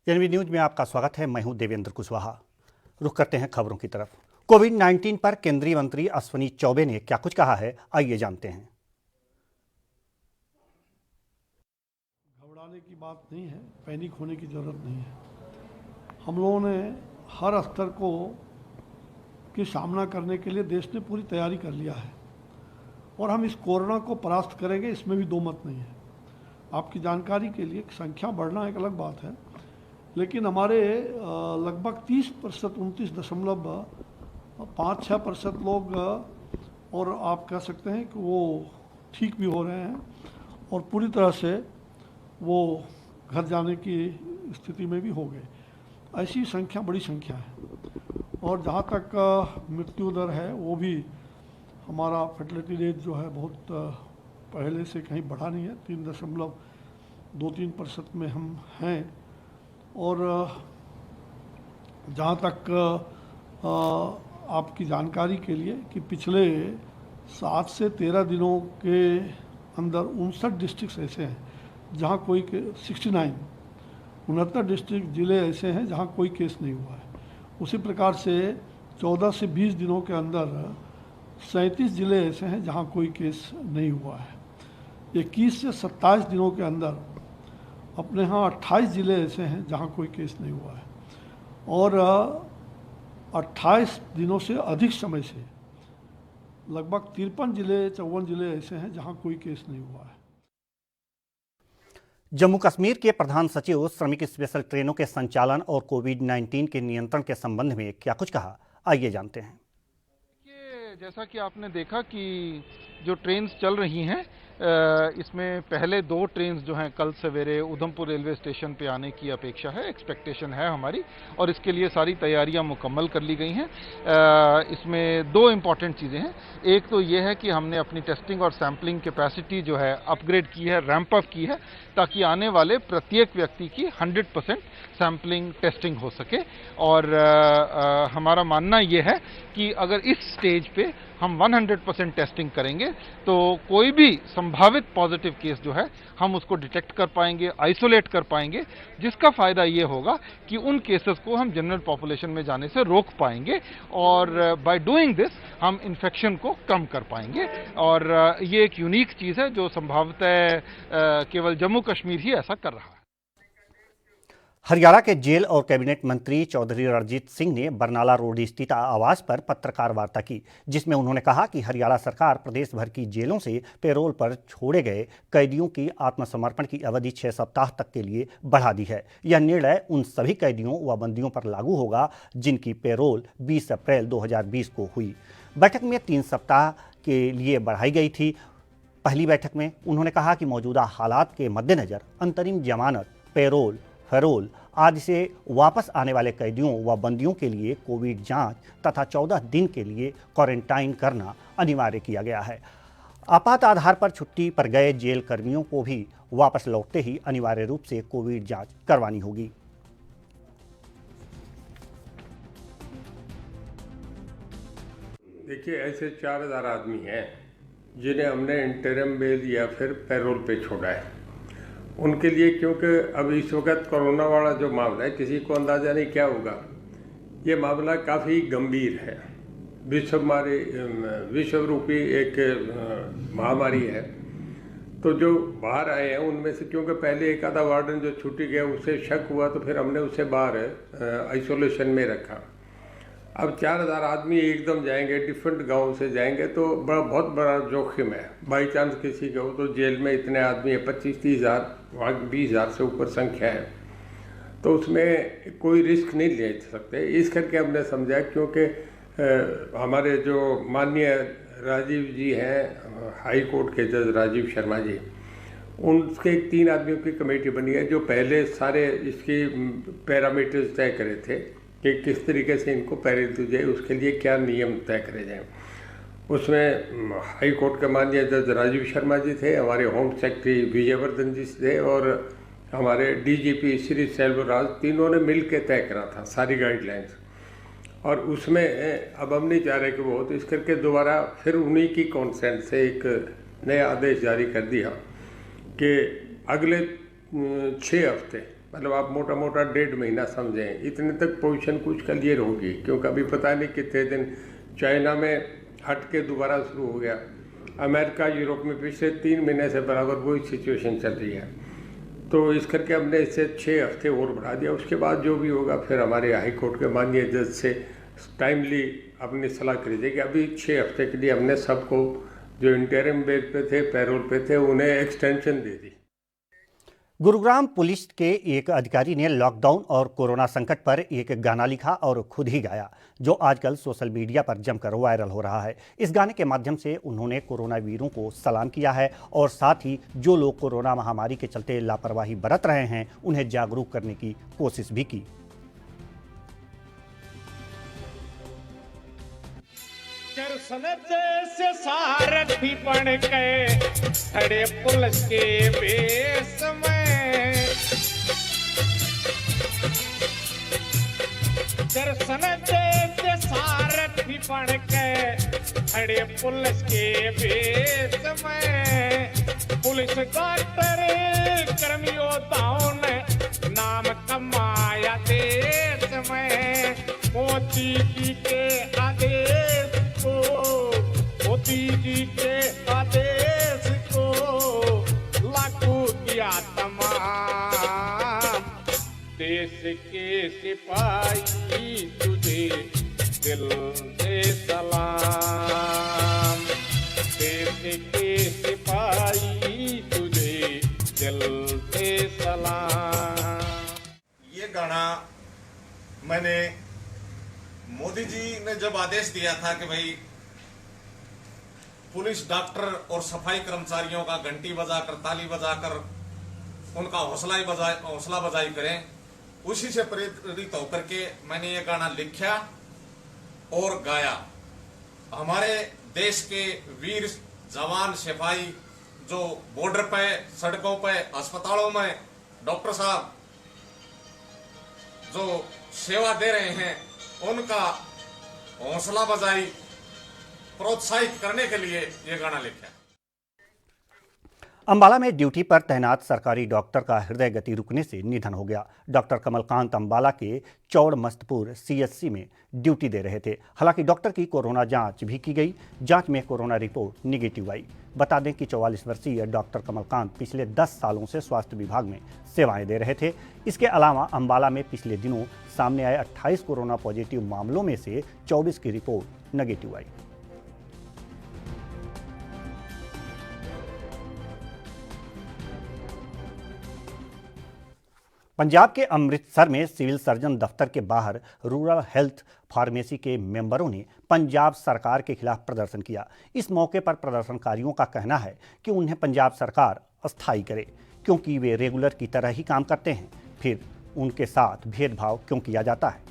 N V news में आपका स्वागत है। मैं हूं देवेंद्र कुशवाहा। रुख करते हैं खबरों की तरफ। कोविड-19 पर केंद्रीय मंत्री अश्विनी चौबे ने क्या कुछ कहा है, आइए जानते हैं। घबराने की बात नहीं है, पैनिक होने की जरूरत नहीं है। हम लोगों ने हर स्तर के सामना करने के लिए देश ने पूरी तैयारी कर लिया है और हम इस कोरोना को परास्त करेंगे, इसमें भी दो मत नहीं है। आपकी जानकारी के लिए संख्या बढ़ना एक अलग बात है, लेकिन हमारे लगभग 30%, 29.56% लोग और आप कह सकते हैं कि वो ठीक भी हो रहे हैं और पूरी तरह से वो घर जाने की स्थिति में भी हो गए। ऐसी संख्या बड़ी संख्या है। और जहाँ तक मृत्यु दर है, वो भी हमारा फर्टिलिटी रेट जो है बहुत पहले से कहीं बढ़ा नहीं है, 3.23% में हम हैं। और जहाँ तक आपकी जानकारी के लिए कि पिछले 7 से 13 दिनों के अंदर 59 डिस्ट्रिक्ट ऐसे हैं जहाँ कोई 69 डिस्ट्रिक्ट ज़िले ऐसे हैं जहाँ कोई केस नहीं हुआ है। उसी प्रकार से 14 से 20 दिनों के अंदर 37 ज़िले ऐसे हैं जहाँ कोई केस नहीं हुआ है। 21 से 27 दिनों के अंदर अपने यहाँ 28 ज़िले ऐसे हैं जहाँ कोई केस नहीं हुआ है और 28 दिनों से अधिक समय से लगभग 53 ज़िले ऐसे हैं जहाँ कोई केस नहीं हुआ है। जम्मू कश्मीर के प्रधान सचिव श्रमिक स्पेशल ट्रेनों के संचालन और कोविड-19 के नियंत्रण के संबंध में क्या कुछ कहा, आइए जानते हैं। जैसा कि आपने देखा कि जो ट्रेन्स चल रही हैं, इसमें पहले 2 ट्रेन्स जो हैं कल सवेरे उधमपुर रेलवे स्टेशन पे आने की अपेक्षा है, एक्सपेक्टेशन है हमारी, और इसके लिए सारी तैयारियां मुकम्मल कर ली गई हैं। इसमें 2 इम्पॉर्टेंट चीज़ें हैं। एक तो ये है कि हमने अपनी टेस्टिंग और सैम्पलिंग कैपेसिटी जो है अपग्रेड की है, रैंप अप की है, ताकि आने वाले प्रत्येक व्यक्ति की 100% सैम्पलिंग टेस्टिंग हो सके। और हमारा मानना ये है कि अगर इस स्टेज पे हम 100% टेस्टिंग करेंगे तो कोई भी संभावित पॉजिटिव केस जो है हम उसको डिटेक्ट कर पाएंगे, आइसोलेट कर पाएंगे, जिसका फायदा ये होगा कि उन केसेस को हम जनरल पॉपुलेशन में जाने से रोक पाएंगे और बाय डूइंग दिस हम इन्फेक्शन को कम कर पाएंगे। और ये एक यूनिक चीज़ है जो संभवतः केवल जम्मू कश्मीर ही ऐसा कर रहा है। हरियाणा के जेल और कैबिनेट मंत्री चौधरी रणजीत सिंह ने बरनाला रोड स्थित आवास पर पत्रकार वार्ता की, जिसमें उन्होंने कहा कि हरियाणा सरकार प्रदेश भर की जेलों से पैरोल पर छोड़े गए कैदियों की आत्मसमर्पण की अवधि 6 सप्ताह तक के लिए बढ़ा दी है। यह निर्णय उन सभी कैदियों व बंदियों पर लागू होगा जिनकी पैरोल 20 अप्रैल 2020 को हुई। बैठक में 3 सप्ताह के लिए बढ़ाई गई थी। पहली बैठक में उन्होंने कहा कि मौजूदा हालात के मद्देनजर अंतरिम जमानत, पैरोल, फैरोल आदि से वापस आने वाले कैदियों व बंदियों के लिए कोविड जांच तथा 14 दिन के लिए क्वारंटाइन करना अनिवार्य किया गया है। आपात आधार पर छुट्टी पर गए जेल कर्मियों को भी वापस लौटते ही अनिवार्य रूप से कोविड जांच करवानी होगी। देखिए, ऐसे 4000 आदमी हैं जिन्हें हमने इंटरिम बेल या फिर पैरोल पे छोड़ा है। उनके लिए, क्योंकि अब इस वक्त कोरोना वाला जो मामला है, किसी को अंदाज़ा नहीं क्या होगा, ये मामला काफ़ी गंभीर है। विश्व रूपी एक महामारी है। तो जो बाहर आए हैं उनमें से, क्योंकि पहले एक आधा वार्डन जो छुट्टी गया उसे शक हुआ तो फिर हमने उसे बाहर आइसोलेशन में रखा। अब 4000 आदमी एकदम जाएंगे, डिफरेंट गांव से जाएंगे, तो बहुत बड़ा जोखिम है। बाई चांस किसी का हो तो जेल में इतने आदमी है, 25-30 हज़ार, 20,000 से ऊपर संख्या है, तो उसमें कोई रिस्क नहीं ले सकते। इस करके हमने समझा, क्योंकि हमारे जो माननीय राजीव जी हैं, हाई कोर्ट के जज राजीव शर्मा जी, उनके 3 आदमियों की कमेटी बनी है जो पहले सारे इसकी पैरामीटर्स तय करे थे कि किस तरीके से इनको पैरोल दी जाए, उसके लिए क्या नियम तय करे जाएँ। उसमें हाई कोर्ट के माननीय जज राजीव शर्मा जी थे, हमारे होम सेक्रेटरी विजयवर्धन जी थे और हमारे डीजीपी श्री सेल्वराज, तीनों ने मिल के तय करा था सारी गाइडलाइंस। और उसमें अब हम नहीं चाह रहे कि वो, तो इस करके दोबारा फिर उन्हीं की कॉन्सेंट से एक नया आदेश जारी कर दिया कि अगले 6 हफ्ते मतलब आप मोटा मोटा 1.5 महीना समझें, इतने तक पोजीशन कुछ क्लियर होगी, क्योंकि अभी पता नहीं कितने दिन चाइना में हट के दोबारा शुरू हो गया, अमेरिका यूरोप में पिछले 3 महीने से बराबर वही सिचुएशन चल रही है। तो इस करके हमने इसे 6 हफ्ते और बढ़ा दिया। उसके बाद जो भी होगा फिर हमारे हाई कोर्ट के माननीय जज से टाइमली अपनी सलाह करी जाएगी। अभी 6 हफ्ते के लिए हमने सबको जो इंटरिम बेस पे थे, पैरोल पे थे, उन्हें एक्सटेंशन दे दी। गुरुग्राम पुलिस के एक अधिकारी ने लॉकडाउन और कोरोना संकट पर एक गाना लिखा और खुद ही गाया, जो आजकल सोशल मीडिया पर जमकर वायरल हो रहा है। इस गाने के माध्यम से उन्होंने कोरोना वीरों को सलाम किया है और साथ ही जो लोग कोरोना महामारी के चलते लापरवाही बरत रहे हैं उन्हें जागरूक करने की कोशिश भी की। से सारथी बन गए खड़े पुलिस के बेस में, दर्शन से सारथी बन गए खड़े पुलिस के बेस में। पुलिस डॉक्टर कर्मी योद्धाओं ने नाम कमाया देश में। मोदी जी के आदेश को, मोदी जी के आदेश को लागू किया तमाम। देश के सिपाही तुझे दिल से सलाम, देश के सिपाही तुझे दिल से सलाम। ये गाना मैंने मोदी जी ने जब आदेश दिया था कि भाई पुलिस, डॉक्टर और सफाई कर्मचारियों का घंटी बजाकर, ताली बजाकर उनका हौसला बजाई करें, उसी से प्रेरित होकर के मैंने ये गाना लिखा और गाया। हमारे देश के वीर जवान सिपाही जो बॉर्डर पे, सड़कों पे, अस्पतालों में डॉक्टर साहब जो सेवा दे रहे हैं, उनका हौसला बजाई, प्रोत्साहित करने के लिए ये गाना लिखा। अंबाला में ड्यूटी पर तैनात सरकारी डॉक्टर का हृदय गति रुकने से निधन हो गया। डॉक्टर कमलकांत अंबाला के चौड़मस्तपुर सीएचसी में ड्यूटी दे रहे थे। हालांकि डॉक्टर की कोरोना जांच भी की गई। जांच में कोरोना रिपोर्ट निगेटिव आई। बता दें कि 44 वर्षीय डॉक्टर कमलकांत पिछले 10 सालों से स्वास्थ्य विभाग में सेवाएं दे रहे थे। इसके अलावा अंबाला में पिछले दिनों सामने आए 28 कोरोना पॉजिटिव मामलों में से 24 की रिपोर्ट नेगेटिव आई। पंजाब के अमृतसर में सिविल सर्जन दफ्तर के बाहर रूरल हेल्थ फार्मेसी के मेंबरों ने पंजाब सरकार के खिलाफ प्रदर्शन किया। इस मौके पर प्रदर्शनकारियों का कहना है कि उन्हें पंजाब सरकार अस्थायी करे, क्योंकि वे रेगुलर की तरह ही काम करते हैं। फिर उनके साथ भेदभाव क्यों किया जाता है?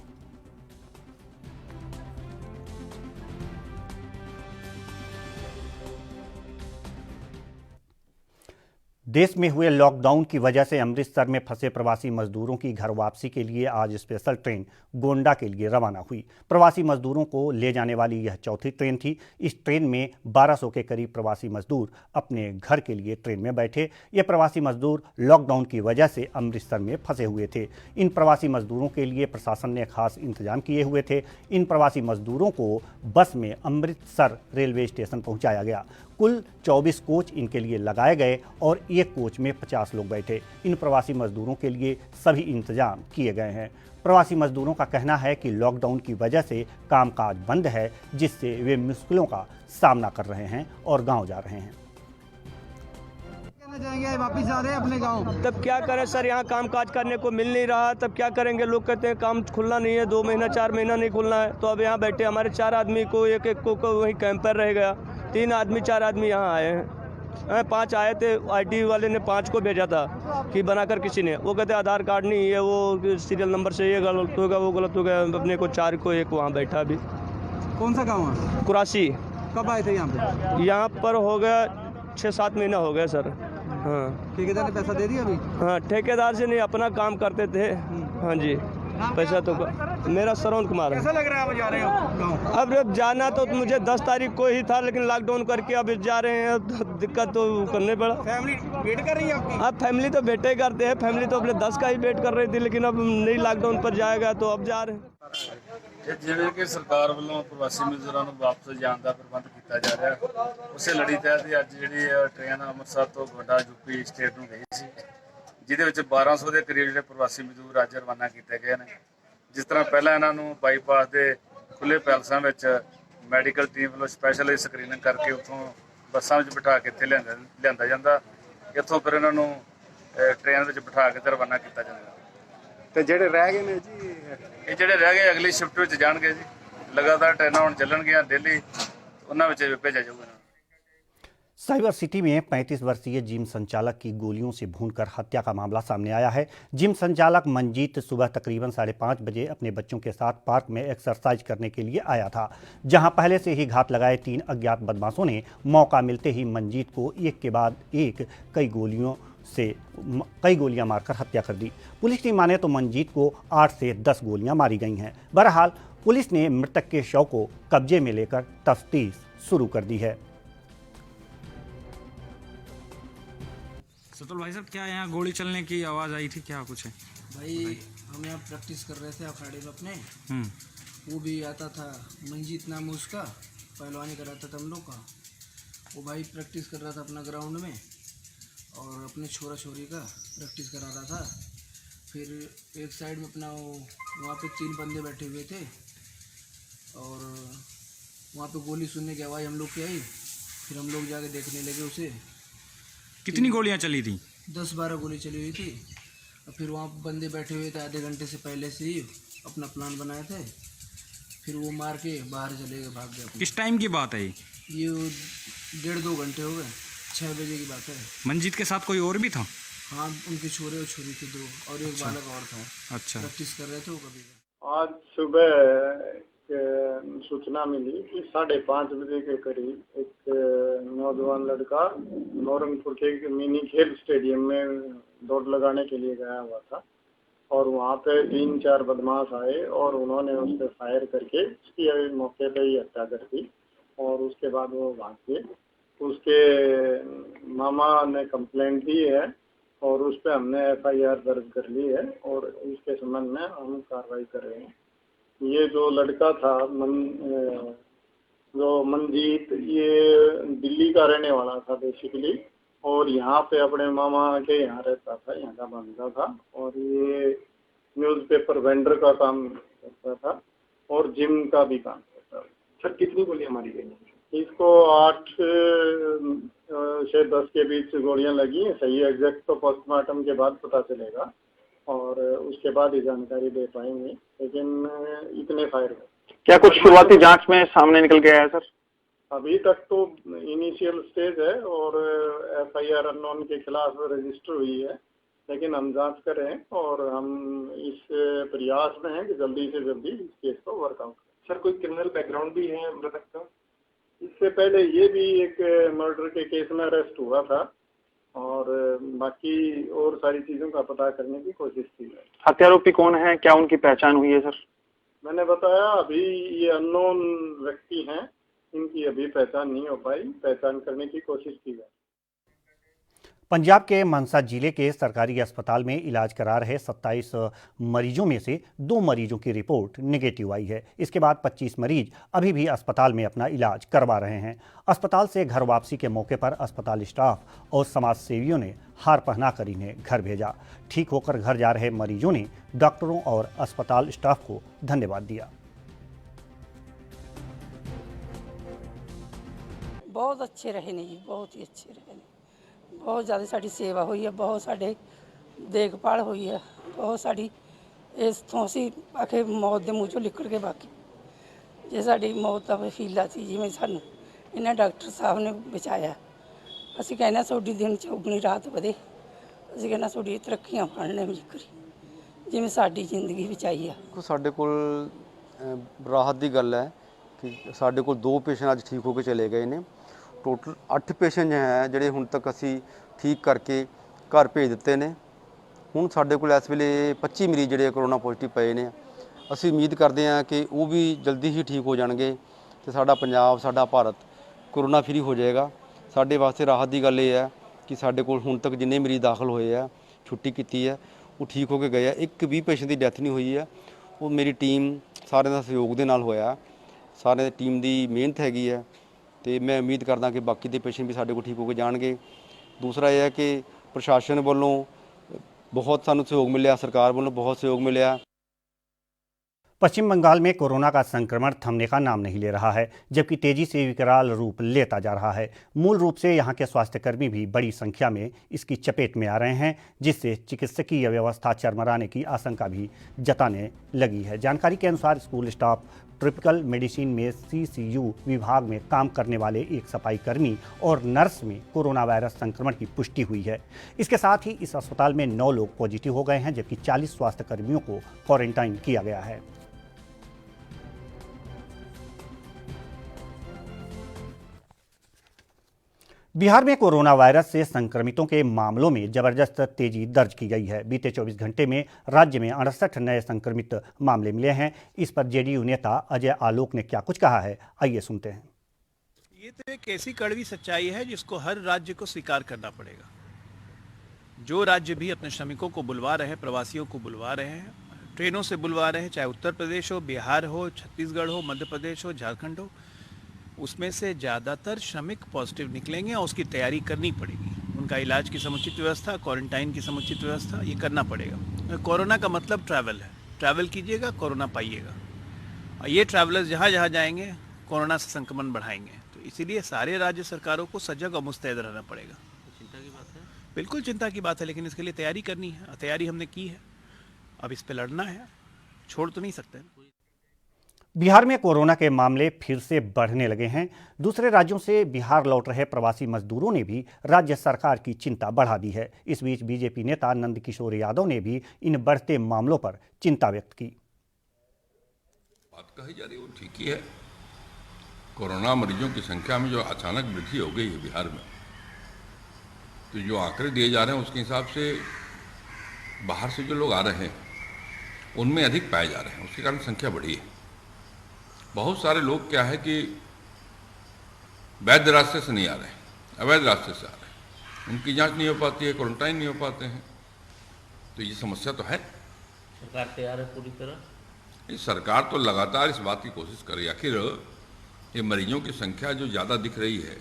देश में हुए लॉकडाउन की वजह से अमृतसर में फंसे प्रवासी मजदूरों की घर वापसी के लिए आज स्पेशल ट्रेन गोंडा के लिए रवाना हुई। प्रवासी मजदूरों को ले जाने वाली यह चौथी ट्रेन थी। इस ट्रेन में 1200 के करीब प्रवासी मजदूर अपने घर के लिए ट्रेन में बैठे। ये प्रवासी मजदूर लॉकडाउन की वजह से अमृतसर में फंसे हुए थे। इन प्रवासी मजदूरों के लिए प्रशासन ने खास इंतजाम किए हुए थे। इन प्रवासी मजदूरों को बस में अमृतसर रेलवे स्टेशन पहुंचाया गया। कुल 24 कोच इनके लिए लगाए गए और एक कोच में 50 लोग बैठे। इन प्रवासी मजदूरों के लिए सभी इंतजाम किए गए हैं। प्रवासी मजदूरों का कहना है कि लॉकडाउन की वजह से कामकाज बंद है, जिससे वे मुश्किलों का सामना कर रहे हैं और गांव जा रहे हैं। जाएंगे वापिस आ रहे हैं अपने गांव। तब क्या करें सर, यहाँ काम काज करने को मिल नहीं रहा। तब क्या करेंगे? लोग कहते हैं काम खुलना नहीं है, 2 महीना 4 महीना नहीं खुलना है। तो अब यहाँ बैठे हमारे 4 आदमी को एक को वहीं कैंप पर रह गया। 3 आदमी 4 आदमी यहाँ आए हैं। 5 आए थे, आईटी वाले ने 5 को भेजा था कि बनाकर किसी ने, वो कहते आधार कार्ड नहीं है, वो सीरियल नंबर से ये गलत होगा, वो गलत हो गया। अपने को 4 को एक वहाँ बैठा। अभी कौन सा गाँव है? कुरासी। कब आए थे यहाँ पे? यहाँ पर हो गया 6-7 महीना हो गया सर। हाँ। ठेकेदार ने पैसा दे दिया अभी? हाँ, ठेकेदार से नहीं, अपना काम करते थे। हाँ जी। पैसा तो मेरा श्रवण कुमार है। कैसा लग रहा है अब जा रहे हो गाँव? अब जाना तो मुझे 10 तारीख को ही था, लेकिन लॉकडाउन करके अब जा रहे हैं, दिक्कत तो करने पड़ा। फैमिली वेट कर रही है आपकी? अब फैमिली तो वेट ही करते हैं, फैमिली तो अपने 10 का ही वेट कर रही थी, लेकिन अब नहीं लॉकडाउन पर जाएगा तो अब जा रहे हैं। ਜਿਵੇਂ ਕਿ ਸਰਕਾਰ ਵੱਲੋਂ ਪ੍ਰਵਾਸੀ ਮਜ਼ਦੂਰਾਂ ਨੂੰ ਵਾਪਸ ਜਾਣ ਦਾ ਪ੍ਰਬੰਧ ਕੀਤਾ ਜਾ ਰਿਹਾ, ਉਸੇ ਲੜੀ ਤਹਿਤ ਅੱਜ ਜਿਹੜੀ ਟ੍ਰੇਨ ਅੰਮ੍ਰਿਤਸਰ ਤੋਂ ਗੋਂਡਾ ਯੂਪੀ ਸਟੇਟ ਨੂੰ ਗਈ ਸੀ, ਜਿਹਦੇ ਵਿੱਚ 1200 ਦੇ ਕਰੀਬ ਜਿਹੜੇ ਪ੍ਰਵਾਸੀ ਮਜ਼ਦੂਰ ਅੱਜ ਰਵਾਨਾ ਕੀਤੇ ਗਏ ਨੇ। ਜਿਸ ਤਰ੍ਹਾਂ ਪਹਿਲਾਂ ਇਹਨਾਂ ਨੂੰ ਬਾਈਪਾਸ ਦੇ ਖੁੱਲ੍ਹੇ ਪੈਲਸਾਂ ਵਿੱਚ ਮੈਡੀਕਲ ਟੀਮ ਵੱਲੋਂ ਸਪੈਸ਼ਲ ਸਕਰੀਨਿੰਗ ਕਰਕੇ ਉੱਥੋਂ ਬੱਸਾਂ ਵਿੱਚ ਬਿਠਾ ਕੇ ਇੱਥੇ ਲਿਆਂਦਾ ਜਾਂਦਾ, ਇੱਥੋਂ ਫਿਰ ਇਹਨਾਂ ਨੂੰ ਟ੍ਰੇਨ ਵਿੱਚ ਬਿਠਾ ਕੇ ਤੇ ਰਵਾਨਾ ਕੀਤਾ ਜਾਂਦਾ। ਤੇ ਜਿਹੜੇ ਰਹਿ ਗਏ ਨੇ ਜੀ, ਇਹ ਜਿਹੜੇ ਰਹਿ ਗਏ ਅਗਲੀ ਸ਼ਿਫਟ ਵਿੱਚ ਜਾਣਗੇ ਜੀ। लगातार ट्रेनें ਹੁਣ ਚੱਲਣਗੀਆਂ ਦਿੱਲੀ, ਉਹਨਾਂ ਵਿੱਚ ਭੇਜਿਆ ਜਾਊਗਾ। साइबर सिटी में 35 वर्षीय जिम संचालक की गोलियों से भूनकर हत्या का मामला सामने आया है। जिम संचालक मंजीत सुबह तकरीबन 5:30 बजे अपने बच्चों के साथ पार्क में एक्सरसाइज करने के लिए आया था, जहां पहले से ही घात लगाए 3 अज्ञात बदमाशों ने मौका मिलते ही मंजीत को एक के बाद एक कई गोलियां मारकर हत्या कर दी। पुलिस की माने तो मंजीत को 8 से 10 गोलियां मारी गई हैं। बहरहाल पुलिस ने मृतक के शव को कब्जे में लेकर तफ्तीश शुरू कर दी है। सतुल भाई साहब, क्या यहाँ गोली चलने की आवाज़ आई थी, क्या कुछ है? भाई हम यहाँ प्रैक्टिस कर रहे थे अखाड़े में अपने, वो भी आता था, मंजीत नाम उसका, पहलवानी कराता था हम लोग का। वो भाई प्रैक्टिस कर रहा था अपना ग्राउंड में और अपने छोरा छोरी का प्रैक्टिस करा रहा था। फिर एक साइड में अपना वहाँ पे 3 बंदे बैठे हुए थे और वहाँ पे गोली सुनने की आवाज़ हम लोग की आई। फिर हम लोग जाके देखने लगे उसे। कितनी गोलियां चली थी? 10-12 गोली चली हुई थी। और फिर वहाँ बंदे बैठे हुए थे, आधे घंटे से पहले से ही अपना प्लान बनाए थे। फिर वो मार के बाहर चले गए, भाग गए। किस टाइम की बात है ये 1.5-2 घंटे हो गए, 6 बजे की बात है। मंजीत के साथ कोई और भी था? हाँ, उनके छोरे और छोरी थे 2 और एक बालक और था। अच्छा। प्रैक्टिस कर रहे थे वो कभी। आज सुबह सूचना मिली कि 5:30 बजे के करीब एक नौजवान लड़का नौरंगपुर के मिनी खेल स्टेडियम में दौड़ लगाने के लिए गया हुआ था और वहाँ पे 3-4 बदमाश आए और उन्होंने उस पर फायर करके उसकी मौके पे ही हत्या कर दी और उसके बाद वो भाग गए। उसके मामा ने कंप्लेंट दी है और उस पर हमने FIR दर्ज कर ली है और उसके संबंध में हम कार्रवाई कर रहे हैं। ये जो लड़का था जो मंजीत, ये दिल्ली का रहने वाला था बेसिकली और यहाँ पे अपने मामा के यहाँ रहता था, यहाँ का बंदा था और ये न्यूज़पेपर वेंडर का काम करता था और जिम का भी काम करता था। सर कितनी गोलियां मारी गई? इसको 8 से 10 के बीच गोलियां लगी हैं। सही एग्जैक्ट तो पोस्टमार्टम के बाद पता चलेगा और उसके बाद ही जानकारी दे पाएंगे, लेकिन इतने फायर हुए। क्या कुछ शुरुआती जांच में सामने निकल गया है सर? अभी तक तो इनिशियल स्टेज है और FIR अननोन के खिलाफ रजिस्टर हुई है, लेकिन हम जांच कर रहे हैं और हम इस प्रयास में हैं कि जल्दी से जल्दी इस केस को वर्कआउट करें। सर कोई क्रिमिनल बैकग्राउंड भी है मृतक का? इससे पहले ये भी एक मर्डर के केस में अरेस्ट हुआ था और बाकी और सारी चीज़ों का पता करने की कोशिश की है। हत्यारोपी कौन है, क्या उनकी पहचान हुई है सर? मैंने बताया अभी ये अननोन व्यक्ति हैं, इनकी अभी पहचान नहीं हो पाई, पहचान करने की कोशिश की जाए। पंजाब के मानसा जिले के सरकारी अस्पताल में इलाज करा रहे 27 मरीजों में से 2 मरीजों की रिपोर्ट नेगेटिव आई है। इसके बाद 25 मरीज अभी भी अस्पताल में अपना इलाज करवा रहे हैं। अस्पताल से घर वापसी के मौके पर अस्पताल स्टाफ और समाज सेवियों ने हार पहनाकर इन्हें घर भेजा। ठीक होकर घर जा रहे मरीजों ने डॉक्टरों और अस्पताल स्टाफ को धन्यवाद दिया। बहुत अच्छे रहे नहीं, बहुत ही अच्छे रहे नहीं। बहुत ज़्यादा साड़ी सेवा हुई है, बहुत साढ़े देखभाल हुई है, बहुत साड़ी इस थोसी आखे मौत के मूँह चों निकल के बाकी जे साड़ी मौत का वसीला सी जिवें सानूं इन्हां डॉक्टर साहब ने बचाया। असीं कहना सोडी दिन चौगनी रात वधे, असीं कहना सोडी तरक्कियां फड़ने जिकरी जिवें साडी जिंदगी बचाई है। साडे कोल राहत की गल है कि साडे कोल 2 पेशेंट अज ठीक होकर चले गए ने। टोटल 8 पेशेंट हैं जिहड़े हुण तक असी ठीक करके घर भेज दिते ने ਹੁਣ ਸਾਡੇ ਕੋਲ ਇਸ ਵੇਲੇ 25 ਮਰੀਜ਼ ਜਿਹੜੇ ਕਰੋਨਾ ਪੋਜ਼ਿਟਿਵ ਪਏ ਨੇ। ਅਸੀਂ ਉਮੀਦ ਕਰਦੇ ਹਾਂ ਕਿ ਉਹ ਵੀ ਜਲਦੀ ਹੀ ਠੀਕ ਹੋ ਜਾਣਗੇ ਤੇ ਸਾਡਾ ਪੰਜਾਬ, ਸਾਡਾ ਭਾਰਤ ਕਰੋਨਾ ਫ੍ਰੀ ਹੋ ਜਾਏਗਾ। ਸਾਡੇ ਵਾਸਤੇ ਰਾਹਤ ਦੀ ਗੱਲ ਇਹ ਹੈ ਕਿ ਸਾਡੇ ਕੋਲ ਹੁਣ ਤੱਕ ਜਿੰਨੇ ਮਰੀਜ਼ ਦਾਖਲ ਹੋਏ ਆ, ਛੁੱਟੀ ਕੀਤੀ ਹੈ, ਉਹ ਠੀਕ ਹੋ ਕੇ ਗਏ ਆ। ਇੱਕ ਵੀ ਪੇਸ਼ੈਂਟ ਦੀ ਡੈਥ ਨਹੀਂ ਹੋਈ ਹੈ। ਉਹ ਮੇਰੀ ਟੀਮ ਸਾਰਿਆਂ ਦਾ ਸਹਿਯੋਗ ਦੇ ਨਾਲ ਹੋਇਆ, ਸਾਰੇ ਟੀਮ ਦੀ ਮਿਹਨਤ ਹੈਗੀ ਹੈ ਤੇ ਮੈਂ ਉਮੀਦ ਕਰਦਾ ਕਿ ਬਾਕੀ ਦੇ ਪੇਸ਼ੈਂਟ ਵੀ ਸਾਡੇ ਕੋਲ ਠੀਕ ਹੋ ਕੇ ਜਾਣਗੇ। दूसरा यह है कि प्रशासन वालों बहुत सानू सहयोग मिले, सरकार वालों बहुत सहयोग मिले। पश्चिम बंगाल में कोरोना का संक्रमण थमने का नाम नहीं ले रहा है, जबकि तेजी से विकराल रूप लेता जा रहा है। मूल रूप से यहाँ के स्वास्थ्यकर्मी भी बड़ी संख्या में इसकी चपेट में आ रहे हैं, जिससे चिकित्सकीय व्यवस्था चरमराने की आशंका भी जताने लगी है। जानकारी के अनुसार स्कूल स्टाफ, ट्रॉपिकल मेडिसिन में CCU विभाग में काम करने वाले एक सफाई कर्मी और नर्स में कोरोना वायरस संक्रमण की पुष्टि हुई है। इसके साथ ही इस अस्पताल में 9 लोग पॉजिटिव हो गए हैं, जबकि 40 स्वास्थ्यकर्मियों को क्वारंटाइन किया गया है। बिहार में कोरोना वायरस से संक्रमितों के मामलों में जबरदस्त तेजी दर्ज की गई है। बीते 24 घंटे में राज्य में 68 नए संक्रमित मामले मिले हैं। इस पर जेडीयू नेता अजय आलोक ने क्या कुछ कहा है, आइए सुनते हैं। ये तो एक ऐसी कड़वी सच्चाई है जिसको हर राज्य को स्वीकार करना पड़ेगा। जो राज्य भी अपने श्रमिकों को बुलवा रहे हैं, प्रवासियों को बुलवा रहे हैं, ट्रेनों से बुलवा रहे हैं, चाहे उत्तर प्रदेश हो, बिहार हो, छत्तीसगढ़ हो, मध्य प्रदेश हो, झारखंड हो, उसमें से ज़्यादातर श्रमिक पॉजिटिव निकलेंगे और उसकी तैयारी करनी पड़ेगी। उनका इलाज की समुचित व्यवस्था, क्वारंटाइन की समुचित व्यवस्था, ये करना पड़ेगा। कोरोना का मतलब ट्रैवल है, ट्रैवल कीजिएगा, कोरोना पाइएगा। और ये ट्रैवलर्स जहाँ जहाँ जाएंगे कोरोना से संक्रमण बढ़ाएंगे। तो इसीलिए सारे राज्य सरकारों को सजग और मुस्तैद रहना पड़ेगा। चिंता की बात है, बिल्कुल चिंता की बात है, लेकिन इसके लिए तैयारी करनी है। तैयारी हमने की है, अब इस पर लड़ना है, छोड़ तो नहीं सकते। बिहार में कोरोना के मामले फिर से बढ़ने लगे हैं। दूसरे राज्यों से बिहार लौट रहे प्रवासी मजदूरों ने भी राज्य सरकार की चिंता बढ़ा दी है। इस बीच बीजेपी नेता नंदकिशोर यादव ने भी इन बढ़ते मामलों पर चिंता व्यक्त की। बात कही जा रही है वो ठीक ही है। कोरोना मरीजों की संख्या में जो अचानक वृद्धि हो गई है बिहार में, तो जो आंकड़े दिए जा रहे हैं उसके हिसाब से बाहर से जो लोग आ रहे हैं उनमें अधिक पाए जा रहे हैं, उसके कारण संख्या बढ़ी है। बहुत सारे लोग क्या है कि वैध रास्ते से नहीं आ रहे, अवैध रास्ते से आ रहे हैं, उनकी जांच नहीं हो पाती है, क्वारंटाइन नहीं हो पाते हैं, तो ये समस्या तो है। सरकार तैयार है पूरी तरह? सरकार तो लगातार इस बात की कोशिश कर रही है। आखिर ये मरीजों की संख्या जो ज़्यादा दिख रही है,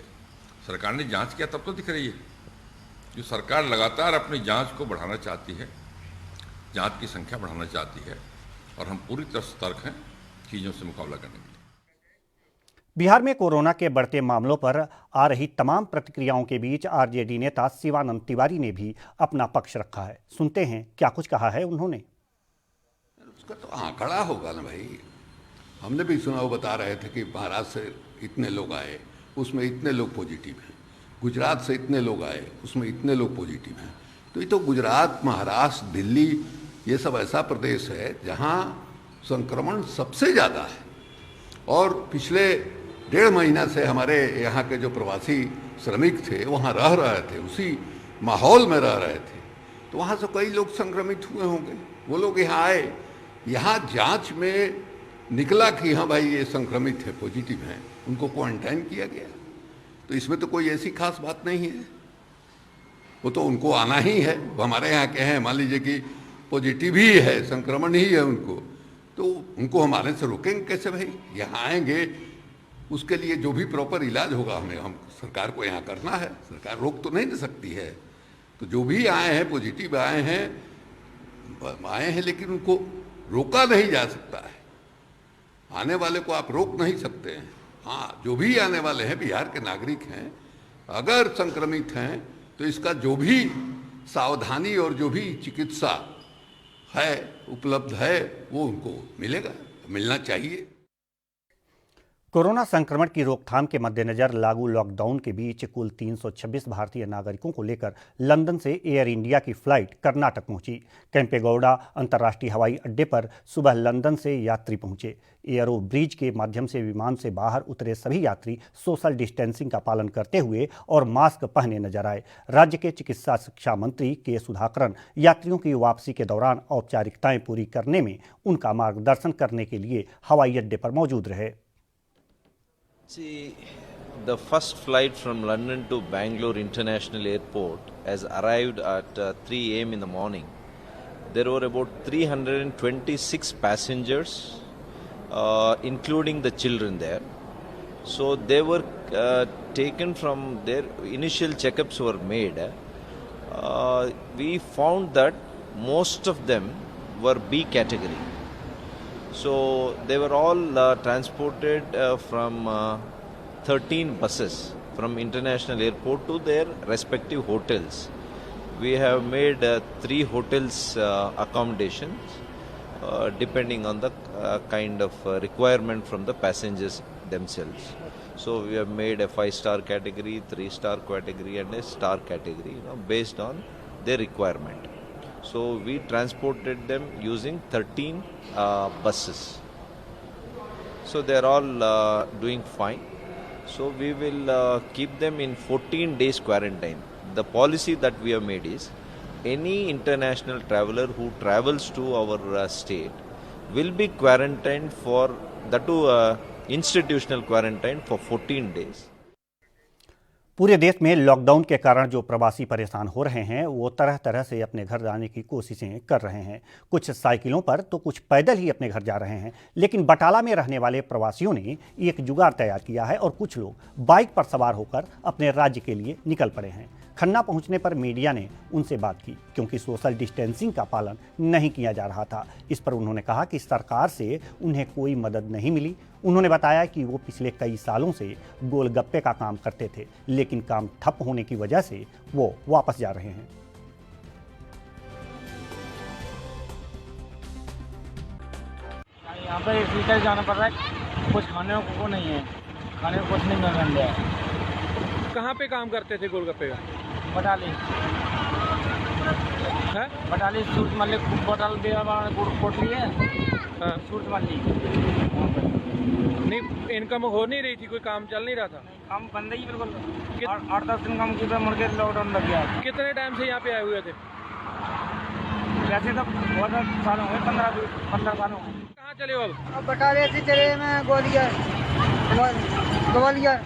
सरकार ने जांच किया तब तो दिख रही है। जो सरकार लगातार अपनी जांच को बढ़ाना चाहती है, जांच की संख्या बढ़ाना चाहती है, और हम पूरी तरह सतर्क हैं चीज़ों से मुकाबला करने के लिए। बिहार में कोरोना के बढ़ते मामलों पर आ रही तमाम प्रतिक्रियाओं के बीच आरजेडी नेता शिवानंद तिवारी ने भी अपना पक्ष रखा है। सुनते हैं क्या कुछ कहा है उन्होंने। उसका तो आंकड़ा होगा ना भाई, हमने भी सुना, वो बता रहे थे कि महाराष्ट्र से इतने लोग आए, उसमें इतने लोग पॉजिटिव हैं, गुजरात से इतने लोग आए, उसमें इतने लोग पॉजिटिव हैं। तो ये तो गुजरात, महाराष्ट्र, दिल्ली, ये सब ऐसा प्रदेश है जहाँ संक्रमण सबसे ज़्यादा है। और पिछले 1.5 महीना से हमारे यहाँ के जो प्रवासी श्रमिक थे वहाँ रह रहे थे, उसी माहौल में रह रहे थे, तो वहाँ से कई लोग संक्रमित हुए होंगे। वो लोग यहाँ आए, यहाँ जांच में निकला कि हाँ भाई ये संक्रमित है, पॉजिटिव हैं, उनको क्वारंटाइन किया गया। तो इसमें तो कोई ऐसी खास बात नहीं है, वो तो उनको आना ही है। वो हमारे यहाँ के हैं, मान लीजिए कि पॉजिटिव ही है, संक्रमण ही है उनको, तो उनको हम आने से रोकेंगे कैसे भाई? यहाँ आएंगे, उसके लिए जो भी प्रॉपर इलाज होगा हम सरकार को यहाँ करना है। सरकार रोक तो नहीं दे सकती है। तो जो भी आए हैं, पॉजिटिव आए हैं, लेकिन उनको रोका नहीं जा सकता है। आने वाले को आप रोक नहीं सकते हैं। हाँ, जो भी आने वाले हैं बिहार के नागरिक हैं, अगर संक्रमित हैं तो इसका जो भी सावधानी और जो भी चिकित्सा है, उपलब्ध है, वो उनको मिलेगा, मिलना चाहिए। कोरोना संक्रमण की रोकथाम के मद्देनजर लागू लॉकडाउन के बीच कुल 326 भारतीय नागरिकों को लेकर लंदन से एयर इंडिया की फ्लाइट कर्नाटक पहुंची। केम्पेगौड़ा अंतर्राष्ट्रीय हवाई अड्डे पर सुबह लंदन से यात्री पहुंचे। एयरो ब्रिज के माध्यम से विमान से बाहर उतरे सभी यात्री सोशल डिस्टेंसिंग का पालन करते हुए और मास्क पहने नजर आए। राज्य के चिकित्सा शिक्षा मंत्री के सुधाकरन यात्रियों की वापसी के दौरान औपचारिकताएं पूरी करने में उनका मार्गदर्शन करने के लिए हवाई अड्डे पर मौजूद रहे। See, the first flight from London to Bangalore International Airport has arrived at 3 a.m. in the morning. There were about 326 passengers, including the children there. So they were taken from their initial checkups were made. We found that most of them were B category. So they were all transported from 13 buses from international airport to their respective hotels. We have made 3 hotels accommodations depending on the kind of requirement from the passengers themselves. So we have made a 5-star category, 3-star category and a star category, based on their requirement. So we transported them using 13 buses. So they are all doing fine. So we will keep them in 14 days quarantine. The policy that we have made is any international traveler who travels to our state will be quarantined for that to institutional quarantine for 14 days. पूरे देश में lockdown के कारण जो प्रवासी परेशान हो रहे हैं वो तरह तरह से अपने घर जाने की कोशिशें कर रहे हैं। कुछ साइकिलों पर तो कुछ पैदल ही अपने घर जा रहे हैं। लेकिन बटाला में रहने वाले प्रवासियों ने एक जुगाड़ तैयार किया है और कुछ लोग बाइक पर सवार होकर अपने राज्य के लिए निकल पड़े हैं। खन्ना पहुंचने पर मीडिया ने उनसे बात की क्योंकि सोशल डिस्टेंसिंग का पालन नहीं किया जा रहा था। इस पर उन्होंने कहा कि सरकार से उन्हें कोई मदद नहीं मिली। उन्होंने बताया कि वो पिछले कई सालों से गोलगप्पे का काम करते थे, लेकिन काम ठप होने की वजह से वो वापस जा रहे हैं। यहाँ पर इसीलिए जाना पड़ रहा है, कुछ खाने को नहीं है, खाने को कुछ नहीं मिल रहा है। कहाँ पे काम करते थे गोलगप्पे का? बटाली है? बटाली सूरज मल्लिक बटाल कोटली है। हाँ, सूरज मल्लिक। नहीं, इनकम हो नहीं रही थी, कोई काम चल नहीं रहा था। काम बंद ही बिल्कुल। 8-10 दिन काम किया, मुड़ के लॉकडाउन लग गया। कितने टाइम से यहाँ पे आए हुए थे? वैसे तो बहुत साल हो गए, 15 साल हो गए। कहाँ चले हो अब? बटाले से चले मैं ग्वालियर।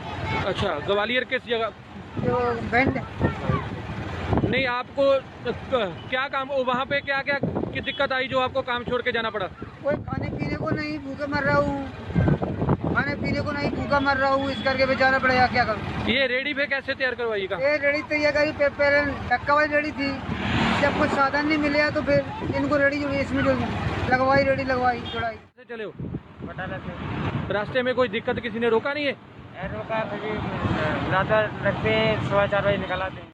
अच्छा, ग्वालियर किस जगह? जो बैंड। नहीं, आपको क्या काम, वहाँ पे क्या क्या की दिक्कत आई जो आपको काम छोड़ के जाना पड़ा? कोई खाने पीने को नहीं, भूखे मर रहा हूँ। खाने पीने को नहीं, भूखा मर रहा हूँ, इस करके बेचाना पड़ेगा, क्या करूँ। ये रेडी पे कैसे तैयार करवाइएगा? ये रेडी तैयार करी, पहले टक्का वाली रेडी थी, जब कुछ साधन नहीं मिले तो फिर इनको रेडी जो इसमें जो लगवाई, रेडी लगवाई, चढ़ाई। चले हो? बटाला से। रास्ते में कोई दिक्कत किसी ने रोका नहीं है? रोका ज़्यादा लगते 4:15 बजे निकलाते हैं।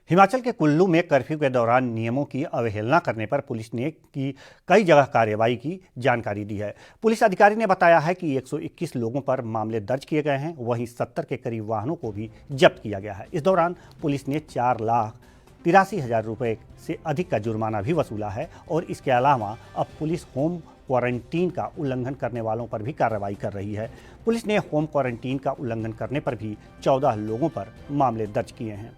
हिमाचल के कुल्लू में कर्फ्यू के दौरान नियमों की अवहेलना करने पर पुलिस ने की कई जगह कार्रवाई की जानकारी दी है। पुलिस अधिकारी ने बताया है कि 121 लोगों पर मामले दर्ज किए गए हैं, वहीं 70 के करीब वाहनों को भी जब्त किया गया है। इस दौरान पुलिस ने 4,83,000 रुपये से अधिक का जुर्माना भी वसूला है और इसके अलावा अब पुलिस होम क्वारंटीन का उल्लंघन करने वालों पर भी कार्रवाई कर रही है। पुलिस ने होम क्वारंटीन का उल्लंघन करने पर भी 14 लोगों पर मामले दर्ज किए हैं।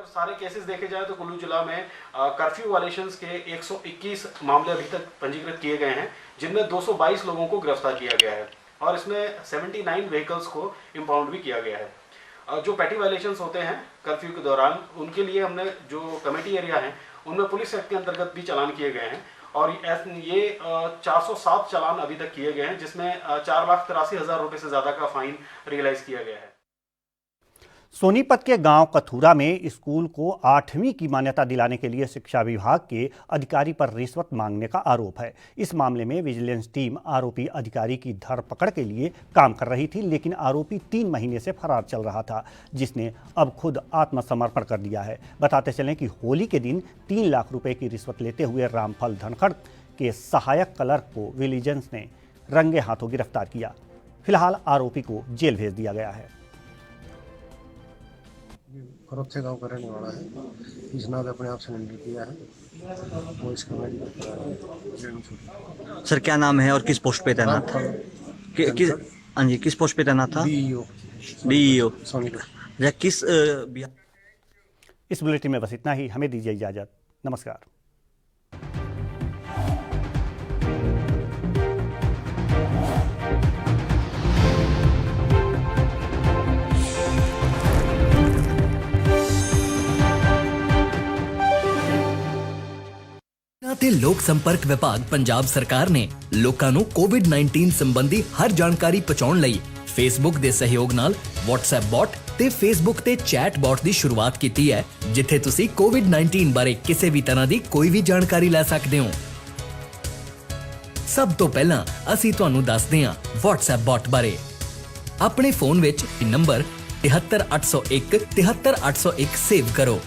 सारे केसेस देखे जाए तो कुल्लू जिला में कर्फ्यू वायलेशंस के 121 मामले अभी तक पंजीकृत किए गए हैं, जिनमें 222 लोगों को गिरफ्तार किया गया है और इसमें 79 व्हीकल्स को इम्पाउंड भी किया गया है। जो पैटी वायलेशंस होते हैं कर्फ्यू के दौरान, उनके लिए हमने जो कमेटी एरिया है उनमें पुलिस एक्ट के अंतर्गत भी चालान किए गए हैं और ये 407 चालान अभी तक किए गए हैं, जिसमें 4,83,000 रुपये से ज़्यादा का फाइन रियलाइज किया गया है। सोनीपत के गांव कथूरा में स्कूल को 8वीं की मान्यता दिलाने के लिए शिक्षा विभाग के अधिकारी पर रिश्वत मांगने का आरोप है। इस मामले में विजिलेंस टीम आरोपी अधिकारी की धरपकड़ के लिए काम कर रही थी, लेकिन आरोपी 3 महीने से फरार चल रहा था, जिसने अब खुद आत्मसमर्पण कर दिया है। बताते चलें कि होली के दिन 3 लाख रुपए की रिश्वत लेते हुए रामफल धनखड़ के सहायक क्लर्क को विजिलेंस ने रंगे हाथों गिरफ्तार किया। फिलहाल आरोपी को जेल भेज दिया गया है। खरोथे गांव का रहने वाला है। इसने अपने आप सरेंडर किया है। वो इसका सर क्या नाम है और किस पोस्ट पे तैनात था? हाँ जी, किस पोस्ट पे तैनात था? बीईओ। या किस इस बुलेटिन में बस इतना ही। हमें दीजिए इजाजत। नमस्कार। ਤੇ ਲੋਕ ਸੰਪਰਕ ਵਿਭਾਗ ਪੰਜਾਬ ਸਰਕਾਰ ਨੇ ਲੋਕਾਂ ਨੂੰ ਕੋਵਿਡ-19 ਸੰਬੰਧੀ ਹਰ ਜਾਣਕਾਰੀ ਪਹੁੰਚਾਉਣ ਲਈ ਫੇਸਬੁੱਕ ਦੇ ਸਹਿਯੋਗ ਨਾਲ WhatsApp ਬੋਟ ਤੇ ਫੇਸਬੁੱਕ ਤੇ ਚੈਟ ਬੋਟ ਦੀ ਸ਼ੁਰੂਆਤ ਕੀਤੀ ਹੈ, ਜਿੱਥੇ ਤੁਸੀਂ ਕੋਵਿਡ-19 ਬਾਰੇ ਕਿਸੇ ਵੀ ਤਰ੍ਹਾਂ ਦੀ ਕੋਈ ਵੀ ਜਾਣਕਾਰੀ ਲੈ ਸਕਦੇ ਹੋ। ਸਭ ਤੋਂ ਪਹਿਲਾਂ ਅਸੀਂ ਤੁਹਾਨੂੰ ਦੱਸਦੇ ਹਾਂ WhatsApp ਬੋਟ ਬਾਰੇ। ਆਪਣੇ ਫੋਨ ਵਿੱਚ ਨੰਬਰ 73801 73801 ਸੇਵ ਕਰੋ।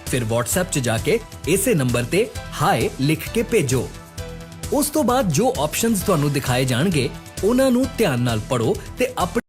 ਫਿਰ WhatsApp 'ਚ ਜਾ ਕੇ ਇਸੇ ਨੰਬਰ ਤੇ ਹਾਏ ਲਿਖ ਕੇ ਭੇਜੋ। ਉਸ ਤੋਂ ਬਾਅਦ ਜੋ ਆਪਸ਼ਨਸ ਤੁਹਾਨੂੰ ਦਿਖਾਏ ਜਾਣਗੇ ਉਹਨਾਂ ਨੂੰ ਧਿਆਨ ਨਾਲ ਪੜ੍ਹੋ ਤੇ ਆਪਣੇ